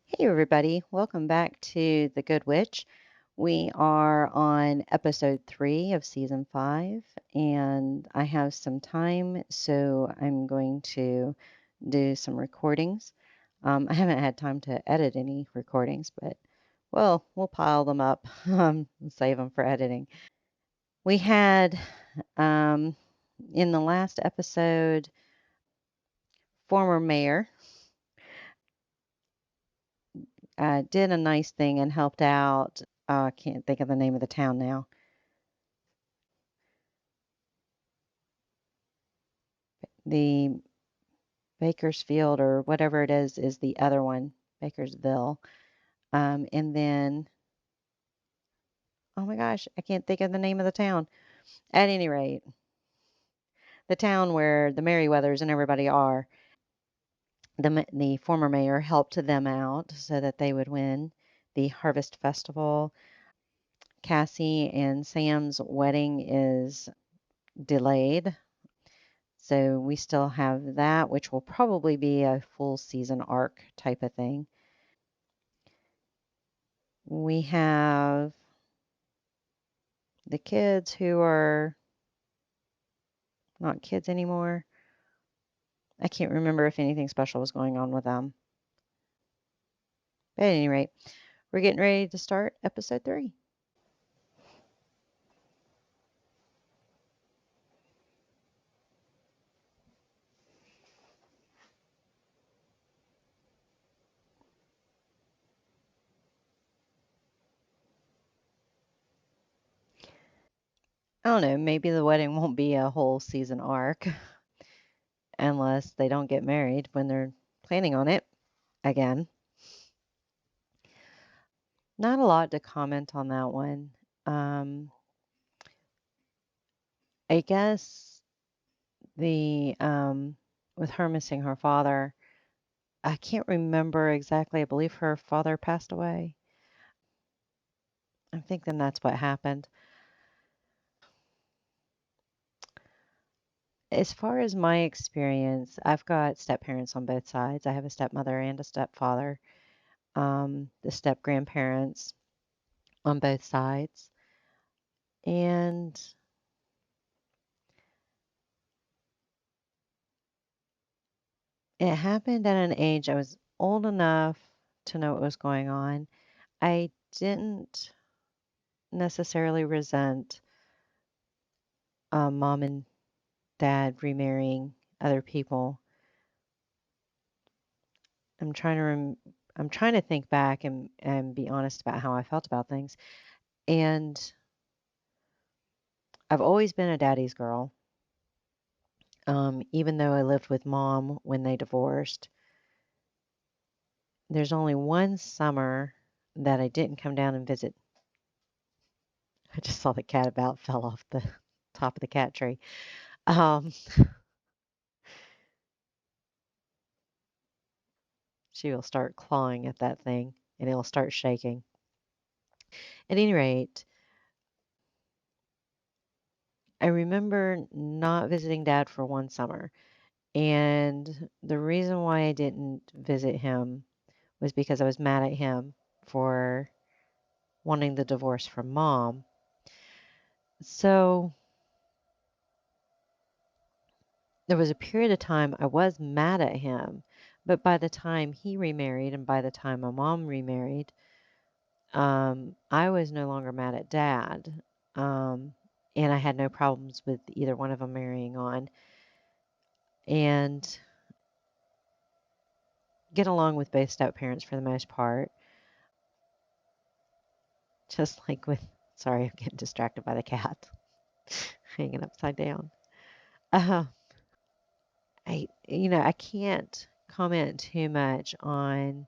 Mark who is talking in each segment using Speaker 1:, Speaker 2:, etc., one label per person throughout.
Speaker 1: Hey, everybody. Welcome back to The Good Witch. We are on episode 3 of season 5, and I have some time, so I'm going to do some recordings. I haven't had time to edit any recordings, but well, we'll pile them up and save them for editing. We had um, in the last episode, former mayor did a nice thing and helped out. I can't think of the name of the town now. The Bakersfield or whatever it is the other one, Bakersville. And then, oh my gosh, I can't think of the name of the town. At any rate, the town where the Merriweathers and everybody are, the former mayor helped them out so that they would win the Harvest Festival. Cassie and Sam's wedding is delayed. So we still have that, which will probably be a full season arc type of thing. We have the kids who are not kids anymore. I can't remember if anything special was going on with them. But at any rate, we're getting ready to start episode 3. I don't know, maybe the wedding won't be a whole season arc unless they don't get married when they're planning on it again. Not a lot to comment on that one. Um, I guess the with her missing her father, I can't remember exactly. I believe her father passed away. I'm thinking that's what happened. As far as my experience, I've got step parents on both sides. I have a stepmother and a stepfather, the step grandparents on both sides. And it happened at an age I was old enough to know what was going on. I didn't necessarily resent mom and dad remarrying other people. I'm trying to I'm trying to think back and be honest about how I felt about things. And I've always been a daddy's girl. Even though I lived with mom when they divorced, there's only one summer that I didn't come down and visit. I just saw the cat about fell off the top of the cat tree. Um, she will start clawing at that thing and it'll start shaking. At any rate, I remember not visiting dad for one summer. And the reason why I didn't visit him was because I was mad at him for wanting the divorce from mom. So there was a period of time I was mad at him, but by the time he remarried and by the time my mom remarried, I was no longer mad at dad. Um, and I had no problems with either one of them marrying on and get along with both step parents for the most part. Just like with, sorry, I'm getting distracted by the cat hanging upside down. Uh, I can't comment too much on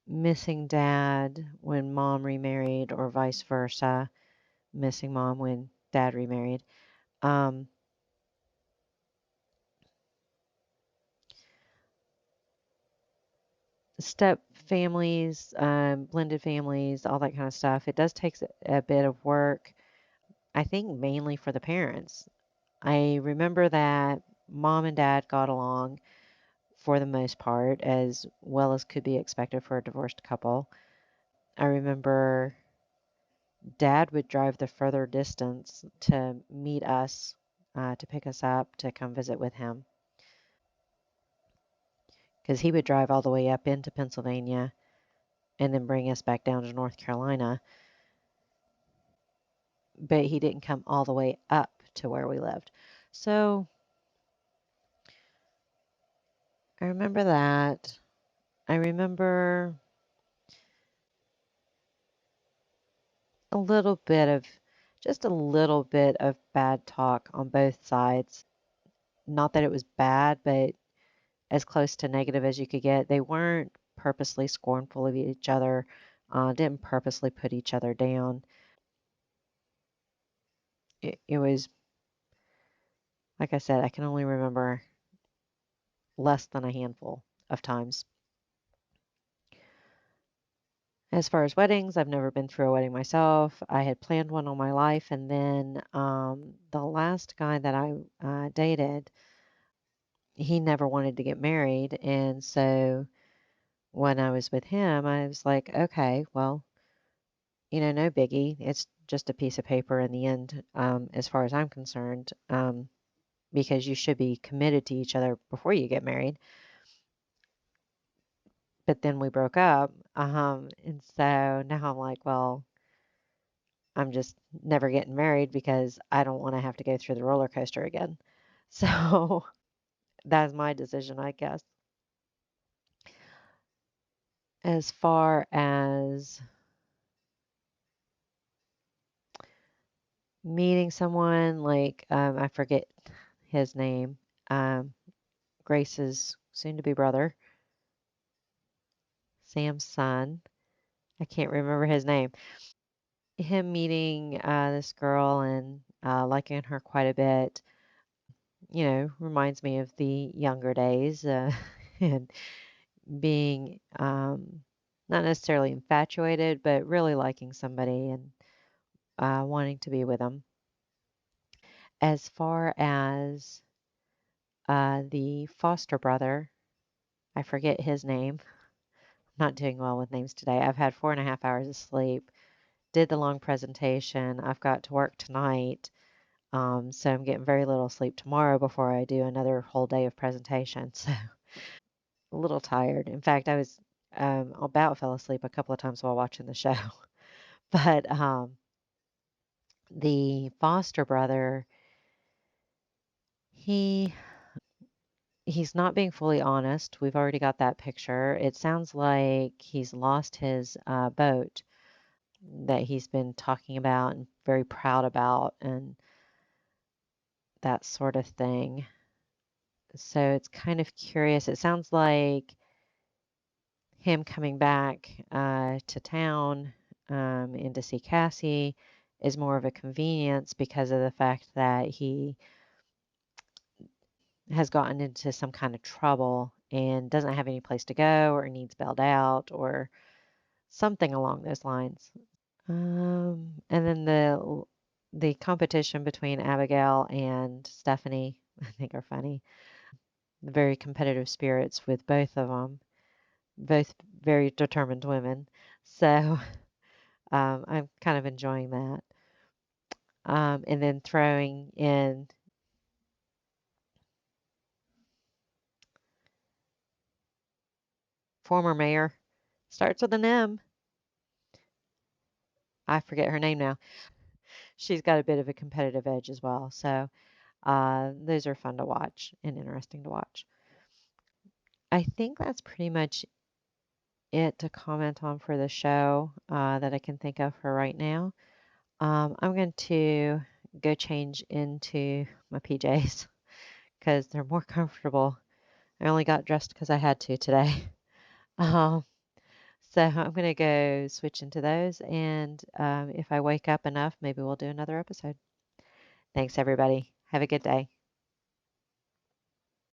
Speaker 1: missing dad when mom remarried or vice versa, missing mom when dad remarried. Um, Step families, blended families, all that kind of stuff. It does take a bit of work, I think mainly for the parents. I remember that mom and dad got along for the most part, as well as could be expected for a divorced couple. I remember Dad would drive the further distance to meet us, to pick us up, to come visit with him, because he would drive all the way up into Pennsylvania and then bring us back down to North Carolina. But he didn't come all the way up to where we lived. So I remember that. I remember a little bit of, just a little bit of bad talk on both sides. Not that it was bad, but as close to negative as you could get. They weren't purposely scornful of each other, didn't purposely put each other down. It was, like I said, I can only remember less than a handful of times. As far as weddings, I've never been through a wedding myself. I had planned one all my life, and then the last guy that I dated, he never wanted to get married. And so when I was with him, I was like, okay, well, no biggie. It's just a piece of paper in the end, as far as I'm concerned, because you should be committed to each other before you get married. But then we broke up. And so now I'm like, well, I'm just never getting married because I don't want to have to go through the roller coaster again. So that's my decision, I guess. As far as meeting someone, like, I forget his name, um, Grace's soon to be brother, Sam's son. I can't remember his name. Him meeting this girl and liking her quite a bit, reminds me of the younger days, and being not necessarily infatuated, but really liking somebody and wanting to be with them. As far as the foster brother, I forget his name. I'm not doing well with names today. I've had 4.5 hours of sleep, did the long presentation. I've got to work tonight. So I'm getting very little sleep tomorrow before I do another whole day of presentation. So a little tired. In fact, I was about fell asleep a couple of times while watching the show. But the foster brother, he he's not being fully honest. We've already got that picture. It sounds like he's lost his boat that he's been talking about and very proud about and that sort of thing. So it's kind of curious. It sounds like him coming back to town and to see Cassie is more of a convenience because of the fact that he has gotten into some kind of trouble and doesn't have any place to go or needs bailed out or something along those lines. And then the competition between Abigail and Stephanie, I think, are funny. Very competitive spirits with both of them, both very determined women. So I'm kind of enjoying that. And then throwing in former mayor, starts with an M. I forget her name now. She's got a bit of a competitive edge as well. So those are fun to watch and interesting to watch. I think that's pretty much it to comment on for the show that I can think of for right now. I'm going to go change into my PJs because they're more comfortable. I only got dressed because I had to today. Um, so I'm going to go switch into those, and if I wake up enough, maybe we'll do another episode. Thanks, everybody. Have a good day.